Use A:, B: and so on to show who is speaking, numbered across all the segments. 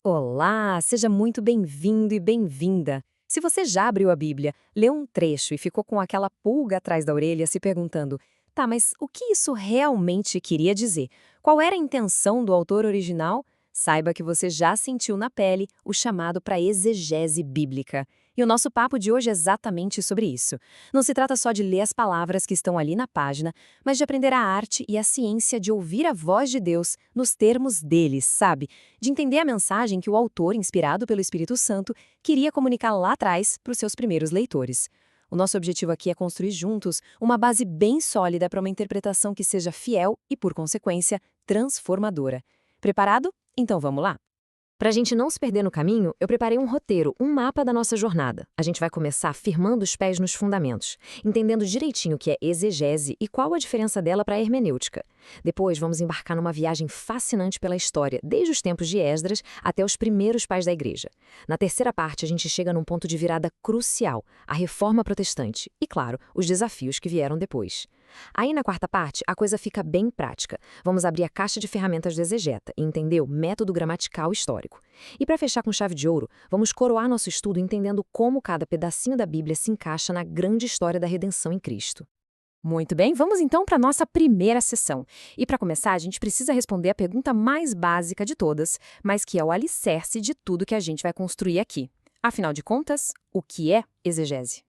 A: Olá, seja muito bem-vindo e bem-vinda. Se você já abriu a Bíblia, leu um trecho e ficou com aquela pulga atrás da orelha se perguntando, tá, mas o que isso realmente queria dizer? Qual era a intenção do autor original? Saiba que você já sentiu na pele o chamado para exegese bíblica. E o nosso papo de hoje é exatamente sobre isso. Não se trata só de ler as palavras que estão ali na página, mas de aprender a arte e a ciência de ouvir a voz de Deus nos termos deles, sabe? De entender a mensagem que o autor, inspirado pelo Espírito Santo, queria comunicar lá atrás para os seus primeiros leitores. O nosso objetivo aqui é construir juntos uma base bem sólida para uma interpretação que seja fiel e, por consequência, transformadora. Preparado? Então vamos lá? Para a gente não se perder no caminho, eu preparei um roteiro, um mapa da nossa jornada. A gente vai começar firmando os pés nos fundamentos, entendendo direitinho o que é exegese e qual a diferença dela para a hermenêutica. Depois, vamos embarcar numa viagem fascinante pela história, desde os tempos de Esdras até os primeiros pais da igreja. Na terceira parte, a gente chega num ponto de virada crucial, a Reforma Protestante e, claro, os desafios que vieram depois. Aí, na quarta parte, a coisa fica bem prática. Vamos abrir a caixa de ferramentas do exegeta e entender o método gramatical histórico. E para fechar com chave de ouro, vamos coroar nosso estudo entendendo como cada pedacinho da Bíblia se encaixa na grande história da redenção em Cristo. Muito bem, vamos então para a nossa primeira sessão. E para começar, a gente precisa responder a pergunta mais básica de todas, mas que é o alicerce de tudo que a gente vai construir aqui. Afinal de contas, o que é exegese?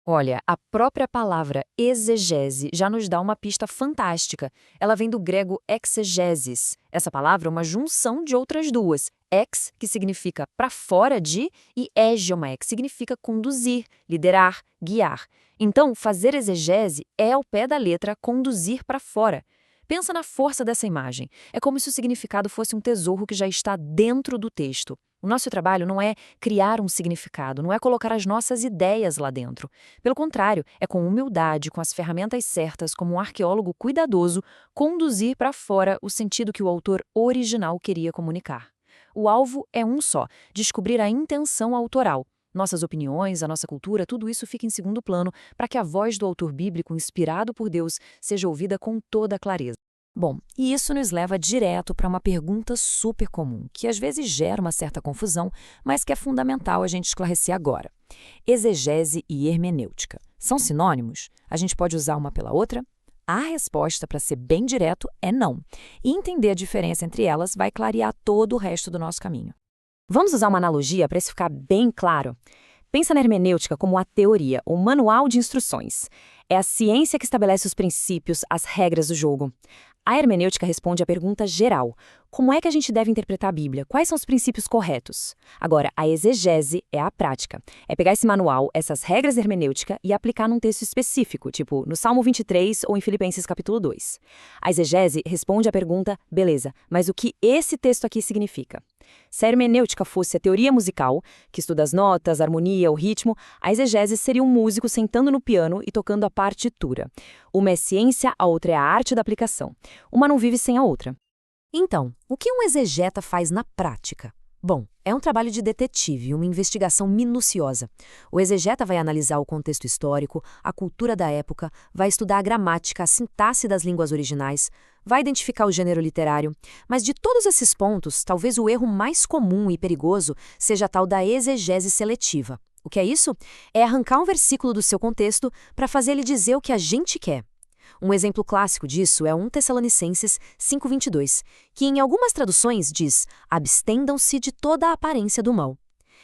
A: Olha, a própria palavra exegese já nos dá uma pista fantástica. Ela vem do grego exegesis. Essa palavra é uma junção de outras duas. Ex, que significa para fora de, e egomai, que significa conduzir, liderar, guiar. Então, fazer exegese é, ao pé da letra, conduzir para fora. Pensa na força dessa imagem. É como se o significado fosse um tesouro que já está dentro do texto. O nosso trabalho não é criar um significado, não é colocar as nossas ideias lá dentro. Pelo contrário, é com humildade, com as ferramentas certas, como um arqueólogo cuidadoso, conduzir para fora o sentido que o autor original queria comunicar. O alvo é um só: descobrir a intenção autoral. Nossas opiniões, a nossa cultura, tudo isso fica em segundo plano para que a voz do autor bíblico inspirado por Deus seja ouvida com toda a clareza. Bom, e isso nos leva direto para uma pergunta super comum, que às vezes gera uma certa confusão, mas que é fundamental a gente esclarecer agora. Exegese e hermenêutica são sinônimos? A gente pode usar uma pela outra? A resposta, para ser bem direto, é não. E entender a diferença entre elas vai clarear todo o resto do nosso caminho. Vamos usar uma analogia para isso ficar bem claro? Pensa na hermenêutica como a teoria, o manual de instruções. É a ciência que estabelece os princípios, as regras do jogo. A hermenêutica responde à pergunta geral: como é que a gente deve interpretar a Bíblia? Quais são os princípios corretos? Agora, a exegese é a prática. É pegar esse manual, essas regras da hermenêutica e aplicar num texto específico, tipo no Salmo 23 ou em Filipenses capítulo 2. A exegese responde à pergunta: beleza, mas o que esse texto aqui significa? Se a hermenêutica fosse a teoria musical, que estuda as notas, a harmonia, o ritmo, a exegese seria um músico sentando no piano e tocando a partitura. Uma é ciência, a outra é a arte da aplicação. Uma não vive sem a outra. Então, o que um exegeta faz na prática? Bom, é um trabalho de detetive, uma investigação minuciosa. O exegeta vai analisar o contexto histórico, a cultura da época, vai estudar a gramática, a sintaxe das línguas originais, vai identificar o gênero literário, mas de todos esses pontos, talvez o erro mais comum e perigoso seja a tal da exegese seletiva. O que é isso? É arrancar um versículo do seu contexto para fazer ele dizer o que a gente quer. Um exemplo clássico disso é 1 Tessalonicenses 5:22, que em algumas traduções diz: abstendam-se de toda a aparência do mal.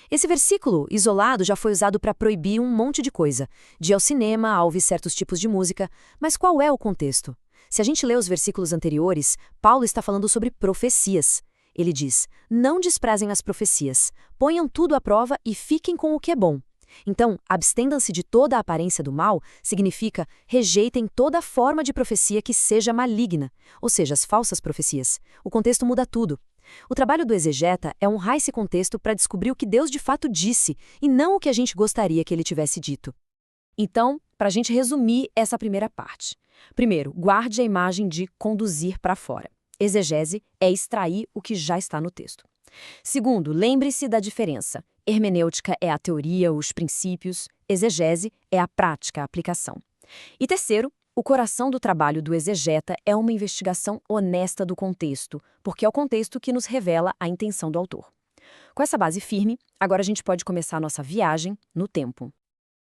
A: Esse versículo, isolado, já foi usado para proibir um monte de coisa, de ir ao cinema, a ouvir certos tipos de música, mas qual é o contexto? Se a gente lê os versículos anteriores, Paulo está falando sobre profecias. Ele diz: não desprezem as profecias, ponham tudo à prova e fiquem com o que é bom. Então, abstendam-se de toda a aparência do mal significa rejeitem toda forma de profecia que seja maligna, ou seja, as falsas profecias. O contexto muda tudo. O trabalho do exegeta é honrar esse contexto para descobrir o que Deus de fato disse e não o que a gente gostaria que ele tivesse dito. Então, para a gente resumir essa primeira parte. Primeiro, guarde a imagem de conduzir para fora. Exegese é extrair o que já está no texto. Segundo, lembre-se da diferença. Hermenêutica é a teoria, os princípios. Exegese é a prática, a aplicação. E terceiro, o coração do trabalho do exegeta é uma investigação honesta do contexto, porque é o contexto que nos revela a intenção do autor. Com essa base firme, agora a gente pode começar a nossa viagem no tempo.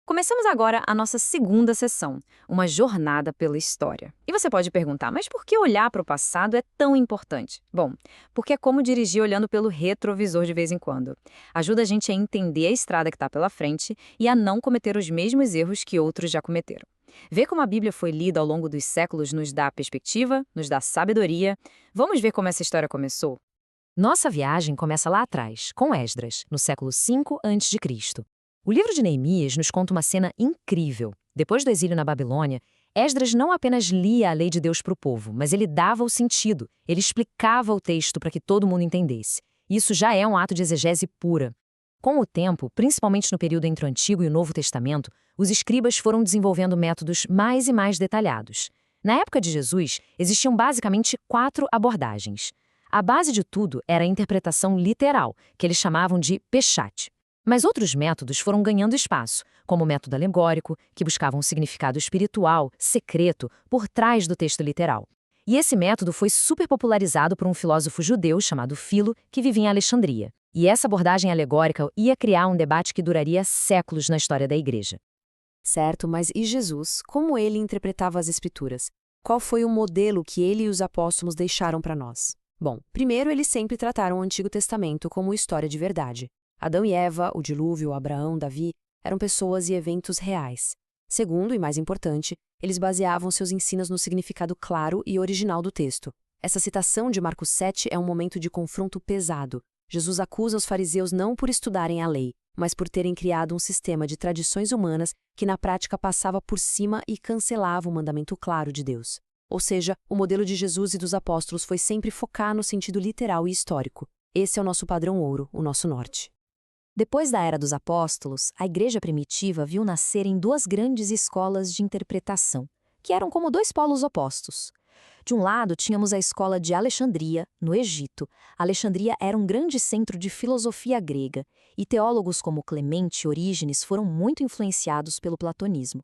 A: Começamos agora a nossa segunda sessão, uma jornada pela história. E você pode perguntar, mas por que olhar para o passado é tão importante? Bom, porque é como dirigir olhando pelo retrovisor de vez em quando. Ajuda a gente a entender a estrada que está pela frente e a não cometer os mesmos erros que outros já cometeram. Ver como a Bíblia foi lida ao longo dos séculos nos dá perspectiva, nos dá sabedoria. Vamos ver como essa história começou? Nossa viagem começa lá atrás, com Esdras, no século V a.C. O livro de Neemias nos conta uma cena incrível. Depois do exílio na Babilônia, Esdras não apenas lia a lei de Deus para o povo, mas ele dava o sentido, ele explicava o texto para que todo mundo entendesse. Isso já é um ato de exegese pura. Com o tempo, principalmente no período entre o Antigo e o Novo Testamento, os escribas foram desenvolvendo métodos mais e mais detalhados. Na época de Jesus, existiam basicamente 4 abordagens. A base de tudo era a interpretação literal, que eles chamavam de Peshat. Mas outros métodos foram ganhando espaço, como o método alegórico, que buscava um significado espiritual, secreto, por trás do texto literal. E esse método foi super popularizado por um filósofo judeu chamado Filo, que vivia em Alexandria. E essa abordagem alegórica ia criar um debate que duraria séculos na história da igreja.
B: Certo, mas e Jesus? Como ele interpretava as Escrituras? Qual foi o modelo que ele e os apóstolos deixaram para nós? Bom, primeiro, eles sempre trataram o Antigo Testamento como história de verdade. Adão e Eva, o dilúvio, Abraão, Davi, eram pessoas e eventos reais. Segundo, e mais importante, eles baseavam seus ensinos no significado claro e original do texto. Essa citação de Marcos 7 é um momento de confronto pesado. Jesus acusa os fariseus não por estudarem a lei, mas por terem criado um sistema de tradições humanas que na prática passava por cima e cancelava o mandamento claro de Deus. Ou seja, o modelo de Jesus e dos apóstolos foi sempre focar no sentido literal e histórico. Esse é o nosso padrão ouro, o nosso norte.
A: Depois da Era dos Apóstolos, a igreja primitiva viu nascerem 2 grandes escolas de interpretação, que eram como 2 polos opostos. De um lado, tínhamos a escola de Alexandria, no Egito. Alexandria era um grande centro de filosofia grega, e teólogos como Clemente e Orígenes foram muito influenciados pelo platonismo.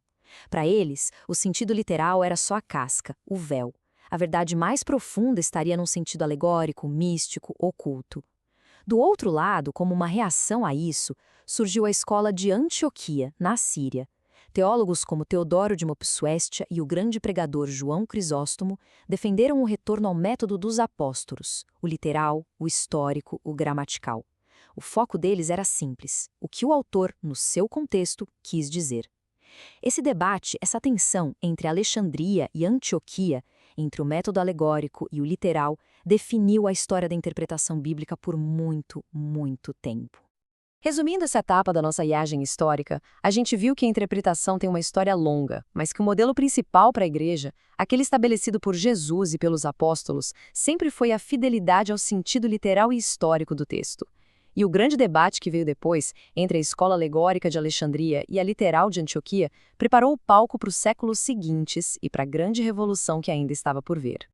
A: Para eles, o sentido literal era só a casca, o véu. A verdade mais profunda estaria num sentido alegórico, místico, oculto. Do outro lado, como uma reação a isso, surgiu a escola de Antioquia, na Síria. Teólogos como Teodoro de Mopsuestia e o grande pregador João Crisóstomo defenderam o retorno ao método dos apóstolos, o literal, o histórico, o gramatical. O foco deles era simples, o que o autor, no seu contexto, quis dizer. Esse debate, essa tensão entre Alexandria e Antioquia, entre o método alegórico e o literal, definiu a história da interpretação bíblica por muito, muito tempo. Resumindo essa etapa da nossa viagem histórica, a gente viu que a interpretação tem uma história longa, mas que o modelo principal para a igreja, aquele estabelecido por Jesus e pelos apóstolos, sempre foi a fidelidade ao sentido literal e histórico do texto. E o grande debate que veio depois, entre a escola alegórica de Alexandria e a literal de Antioquia, preparou o palco para os séculos seguintes e para a grande revolução que ainda estava por vir.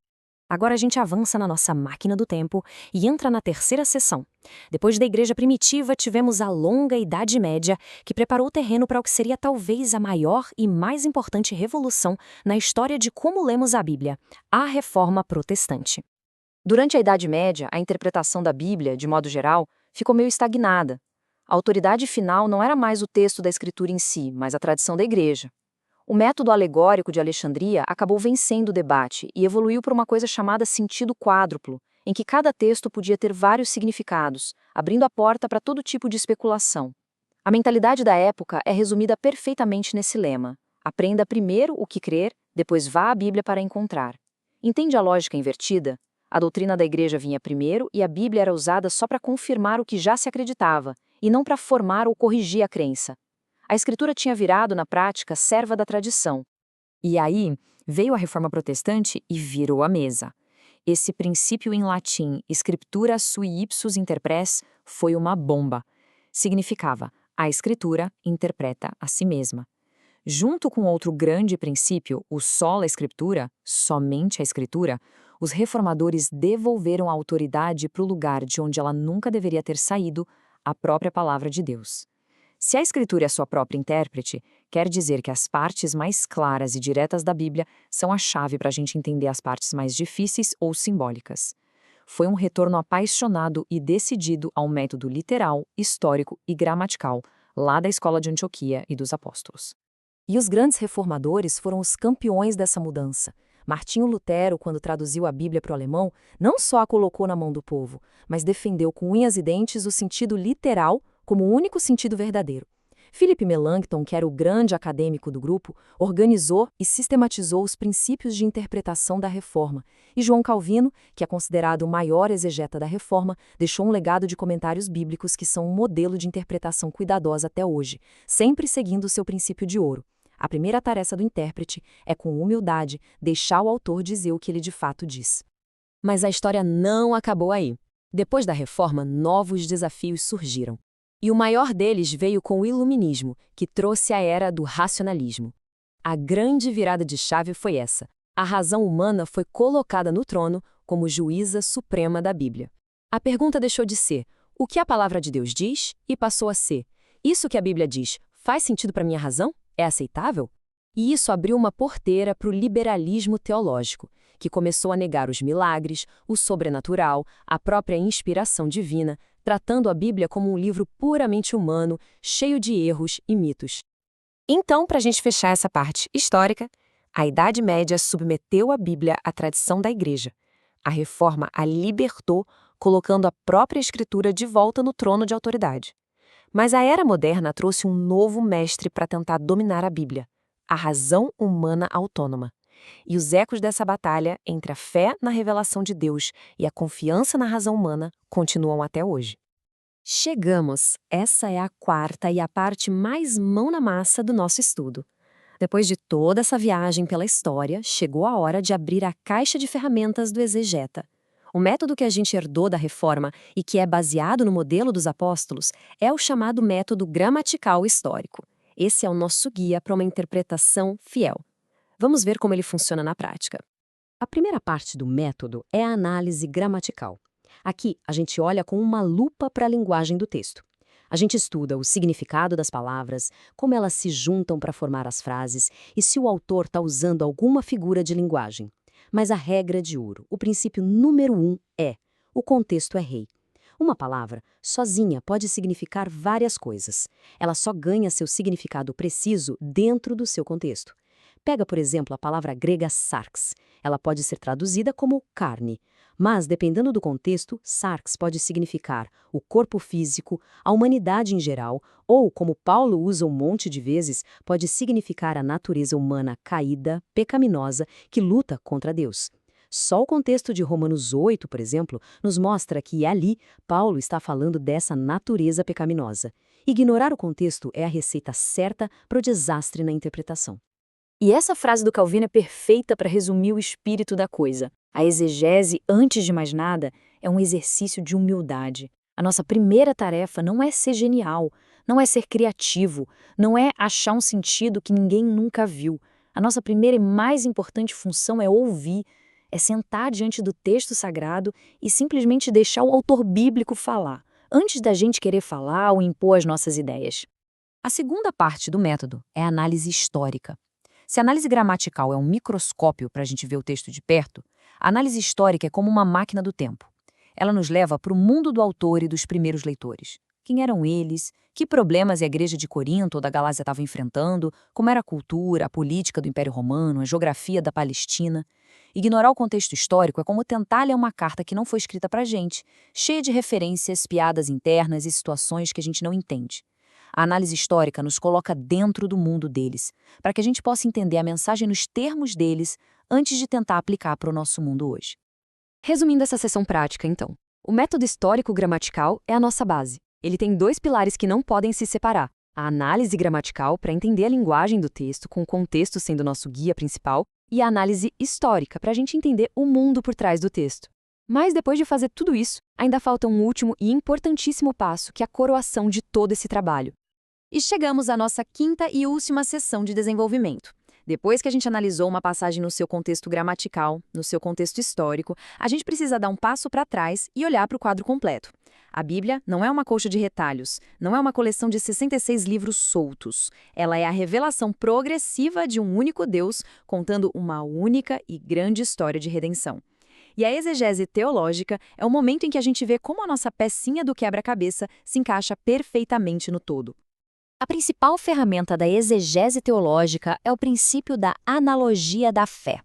A: Agora a gente avança na nossa máquina do tempo e entra na terceira sessão. Depois da igreja primitiva, tivemos a longa Idade Média, que preparou o terreno para o que seria talvez a maior e mais importante revolução na história de como lemos a Bíblia, a Reforma Protestante. Durante a Idade Média, a interpretação da Bíblia, de modo geral, ficou meio estagnada. A autoridade final não era mais o texto da Escritura em si, mas a tradição da igreja. O método alegórico de Alexandria acabou vencendo o debate e evoluiu para uma coisa chamada sentido quádruplo, em que cada texto podia ter vários significados, abrindo a porta para todo tipo de especulação. A mentalidade da época é resumida perfeitamente nesse lema: aprenda primeiro o que crer, depois vá à Bíblia para encontrar. Entende a lógica invertida? A doutrina da igreja vinha primeiro e a Bíblia era usada só para confirmar o que já se acreditava, e não para formar ou corrigir a crença. A Escritura tinha virado, na prática, serva da tradição. E aí, veio a Reforma Protestante e virou a mesa. Esse princípio em latim, scriptura sui ipsus interpres, foi uma bomba. Significava, a Escritura interpreta a si mesma. Junto com outro grande princípio, o sola Scriptura, somente a Escritura, os reformadores devolveram a autoridade para o lugar de onde ela nunca deveria ter saído, a própria palavra de Deus. Se a Escritura é a sua própria intérprete, quer dizer que as partes mais claras e diretas da Bíblia são a chave para a gente entender as partes mais difíceis ou simbólicas. foi um retorno apaixonado e decidido ao método literal, histórico e gramatical, lá da escola de Antioquia e dos apóstolos. E os grandes reformadores foram os campeões dessa mudança. Martinho Lutero, quando traduziu a Bíblia para o alemão, não só a colocou na mão do povo, mas defendeu com unhas e dentes o sentido literal como o único sentido verdadeiro. Philip Melanchthon, que era o grande acadêmico do grupo, organizou e sistematizou os princípios de interpretação da Reforma, e João Calvino, que é considerado o maior exegeta da Reforma, deixou um legado de comentários bíblicos que são um modelo de interpretação cuidadosa até hoje, sempre seguindo o seu princípio de ouro. A primeira tarefa do intérprete é, com humildade, deixar o autor dizer o que ele de fato diz. Mas a história não acabou aí. Depois da Reforma, novos desafios surgiram. E o maior deles veio com o Iluminismo, que trouxe a era do racionalismo. A grande virada de chave foi essa. A razão humana foi colocada no trono como juíza suprema da Bíblia. A pergunta deixou de ser, o que a palavra de Deus diz, e passou a ser, isso que a Bíblia diz, faz sentido para minha razão? É aceitável? E isso abriu uma porteira para o liberalismo teológico, que começou a negar os milagres, o sobrenatural, a própria inspiração divina, tratando a Bíblia como um livro puramente humano, cheio de erros e mitos. Então, para a gente fechar essa parte histórica, a Idade Média submeteu a Bíblia à tradição da Igreja. A Reforma a libertou, colocando a própria Escritura de volta no trono de autoridade. Mas a Era Moderna trouxe um novo mestre para tentar dominar a Bíblia, a razão humana autônoma. E os ecos dessa batalha entre a fé na revelação de Deus e a confiança na razão humana continuam até hoje. Chegamos! Essa é a quarta e a parte mais mão na massa do nosso estudo. Depois de toda essa viagem pela história, chegou a hora de abrir a caixa de ferramentas do exegeta. O método que a gente herdou da Reforma e que é baseado no modelo dos apóstolos é o chamado método gramatical histórico. Esse é o nosso guia para uma interpretação fiel. Vamos ver como ele funciona na prática. A primeira parte do método é a análise gramatical. Aqui, a gente olha com uma lupa para a linguagem do texto. A gente estuda o significado das palavras, como elas se juntam para formar as frases e se o autor está usando alguma figura de linguagem. Mas a regra de ouro, o princípio número 1 é: o contexto é rei. Uma palavra, sozinha, pode significar várias coisas. Ela só ganha seu significado preciso dentro do seu contexto. Pega, por exemplo, a palavra grega sarx. Ela pode ser traduzida como carne. Mas, dependendo do contexto, sarx pode significar o corpo físico, a humanidade em geral, ou, como Paulo usa um monte de vezes, pode significar a natureza humana caída, pecaminosa, que luta contra Deus. Só o contexto de Romanos 8, por exemplo, nos mostra que ali Paulo está falando dessa natureza pecaminosa. Ignorar o contexto é a receita certa para o desastre na interpretação. E essa frase do Calvino é perfeita para resumir o espírito da coisa. A exegese, antes de mais nada, é um exercício de humildade. A nossa primeira tarefa não é ser genial, não é ser criativo, não é achar um sentido que ninguém nunca viu. A nossa primeira e mais importante função é ouvir, é sentar diante do texto sagrado e simplesmente deixar o autor bíblico falar, antes da gente querer falar ou impor as nossas ideias. A segunda parte do método é a análise histórica. Se a análise gramatical é um microscópio para a gente ver o texto de perto, a análise histórica é como uma máquina do tempo. Ela nos leva para o mundo do autor e dos primeiros leitores. Quem eram eles? Que problemas a igreja de Corinto ou da Galácia estava enfrentando? Como era a cultura, a política do Império Romano, a geografia da Palestina? Ignorar o contexto histórico é como tentar ler uma carta que não foi escrita para a gente, cheia de referências, piadas internas e situações que a gente não entende. A análise histórica nos coloca dentro do mundo deles, para que a gente possa entender a mensagem nos termos deles antes de tentar aplicar para o nosso mundo hoje. Resumindo essa sessão prática, então, o método histórico-gramatical é a nossa base. Ele tem dois pilares que não podem se separar: a análise gramatical, para entender a linguagem do texto, com o contexto sendo nosso guia principal, e a análise histórica, para a gente entender o mundo por trás do texto. Mas depois de fazer tudo isso, ainda falta um último e importantíssimo passo, que é a coroação de todo esse trabalho. E chegamos à nossa quinta e última sessão de desenvolvimento. Depois que a gente analisou uma passagem no seu contexto gramatical, no seu contexto histórico, a gente precisa dar um passo para trás e olhar para o quadro completo. A Bíblia não é uma colcha de retalhos, não é uma coleção de 66 livros soltos. Ela é a revelação progressiva de um único Deus, contando uma única e grande história de redenção. E a exegese teológica é o momento em que a gente vê como a nossa pecinha do quebra-cabeça se encaixa perfeitamente no todo. A principal ferramenta da exegese teológica é o princípio da analogia da fé.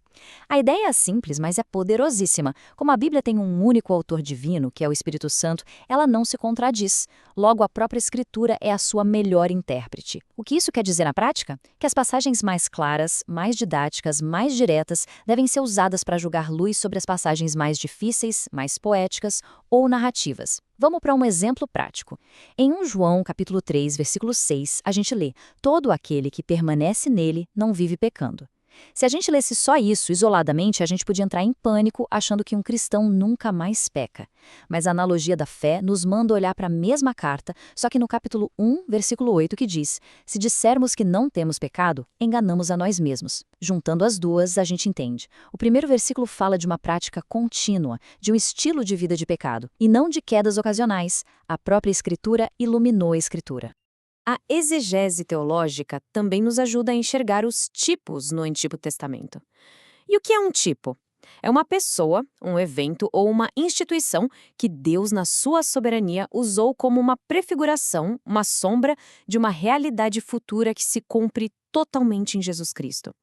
A: A ideia é simples, mas é poderosíssima. Como a Bíblia tem um único autor divino, que é o Espírito Santo, ela não se contradiz. Logo, a própria Escritura é a sua melhor intérprete. O que isso quer dizer na prática? Que as passagens mais claras, mais didáticas, mais diretas devem ser usadas para jogar luz sobre as passagens mais difíceis, mais poéticas ou narrativas. Vamos para um exemplo prático. Em 1 João, capítulo 3, versículo 6, a gente lê: "Todo aquele que permanece nele não vive pecando." Se a gente lesse só isso, isoladamente, a gente podia entrar em pânico achando que um cristão nunca mais peca. Mas a analogia da fé nos manda olhar para a mesma carta, só que no capítulo 1, versículo 8, que diz: "Se dissermos que não temos pecado, enganamos a nós mesmos." Juntando as duas, a gente entende. O primeiro versículo fala de uma prática contínua, de um estilo de vida de pecado, e não de quedas ocasionais. A própria Escritura iluminou a Escritura. A exegese teológica também nos ajuda a enxergar os tipos no Antigo Testamento. E o que é um tipo? É uma pessoa, um evento ou uma instituição que Deus, na sua soberania, usou como uma prefiguração, uma sombra de uma realidade futura que se cumpre totalmente em Jesus Cristo.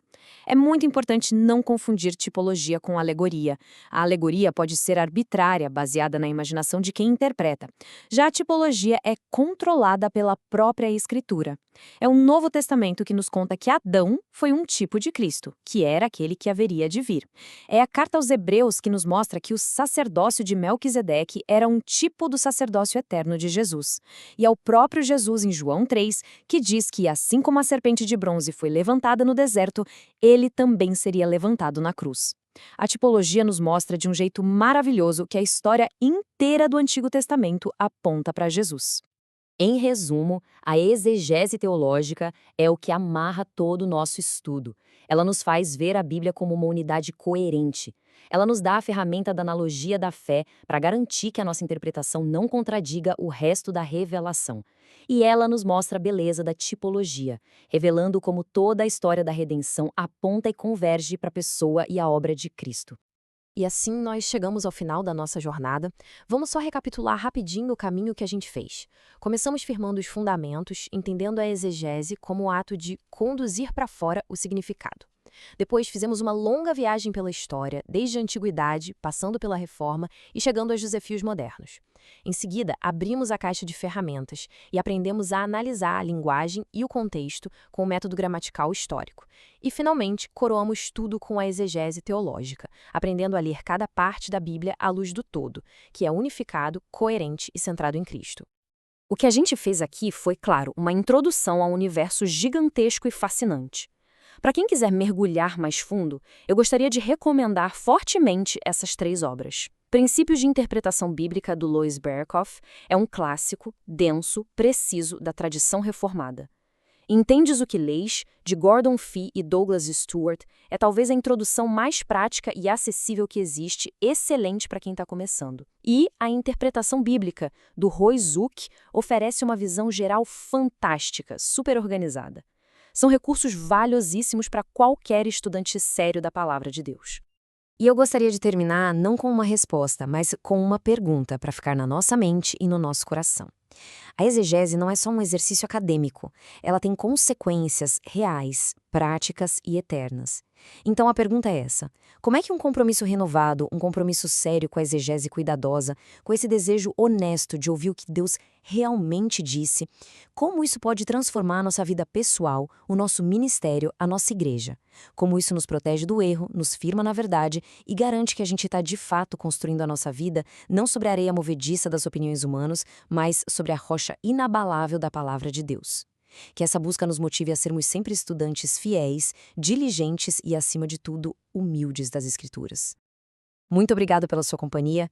A: É muito importante não confundir tipologia com alegoria. A alegoria pode ser arbitrária, baseada na imaginação de quem interpreta. Já a tipologia é controlada pela própria Escritura. É o Novo Testamento que nos conta que Adão foi um tipo de Cristo, que era aquele que haveria de vir. É a carta aos Hebreus que nos mostra que o sacerdócio de Melquisedeque era um tipo do sacerdócio eterno de Jesus. E é o próprio Jesus, em João 3, que diz que, assim como a serpente de bronze foi levantada no deserto, ele também seria levantado na cruz. A tipologia nos mostra de um jeito maravilhoso que a história inteira do Antigo Testamento aponta para Jesus. Em resumo, a exegese teológica é o que amarra todo o nosso estudo. Ela nos faz ver a Bíblia como uma unidade coerente. Ela nos dá a ferramenta da analogia da fé para garantir que a nossa interpretação não contradiga o resto da revelação. E ela nos mostra a beleza da tipologia, revelando como toda a história da redenção aponta e converge para a pessoa e a obra de Cristo.
B: E assim nós chegamos ao final da nossa jornada. Vamos só recapitular rapidinho o caminho que a gente fez. Começamos firmando os fundamentos, entendendo a exegese como o ato de conduzir para fora o significado. Depois fizemos uma longa viagem pela história, desde a antiguidade, passando pela reforma e chegando aos desafios modernos. Em seguida, abrimos a caixa de ferramentas e aprendemos a analisar a linguagem e o contexto com o método gramatical histórico. E, finalmente, coroamos tudo com a exegese teológica, aprendendo a ler cada parte da Bíblia à luz do todo, que é unificado, coerente e centrado em Cristo.
A: O que a gente fez aqui foi, claro, uma introdução a um universo gigantesco e fascinante. Para quem quiser mergulhar mais fundo, eu gostaria de recomendar fortemente essas 3 obras. Princípios de Interpretação Bíblica, do Lois Berkhof, é um clássico, denso, preciso da tradição reformada. Entendes o que Leis, de Gordon Fee e Douglas Stewart, é talvez a introdução mais prática e acessível que existe, excelente para quem está começando. E a Interpretação Bíblica, do Roy Zuck, oferece uma visão geral fantástica, super organizada. São recursos valiosíssimos para qualquer estudante sério da Palavra de Deus. E eu gostaria de terminar não com uma resposta, mas com uma pergunta para ficar na nossa mente e no nosso coração. A exegese não é só um exercício acadêmico, ela tem consequências reais, práticas e eternas. Então a pergunta é essa: como é que um compromisso renovado, um compromisso sério com a exegese cuidadosa, com esse desejo honesto de ouvir o que Deus realmente disse, como isso pode transformar a nossa vida pessoal, o nosso ministério, a nossa igreja? Como isso nos protege do erro, nos firma na verdade e garante que a gente está de fato construindo a nossa vida não sobre a areia movediça das opiniões humanas, mas sobre a rocha inabalável da palavra de Deus. Que essa busca nos motive a sermos sempre estudantes fiéis, diligentes e, acima de tudo, humildes das Escrituras. Muito obrigado pela sua companhia.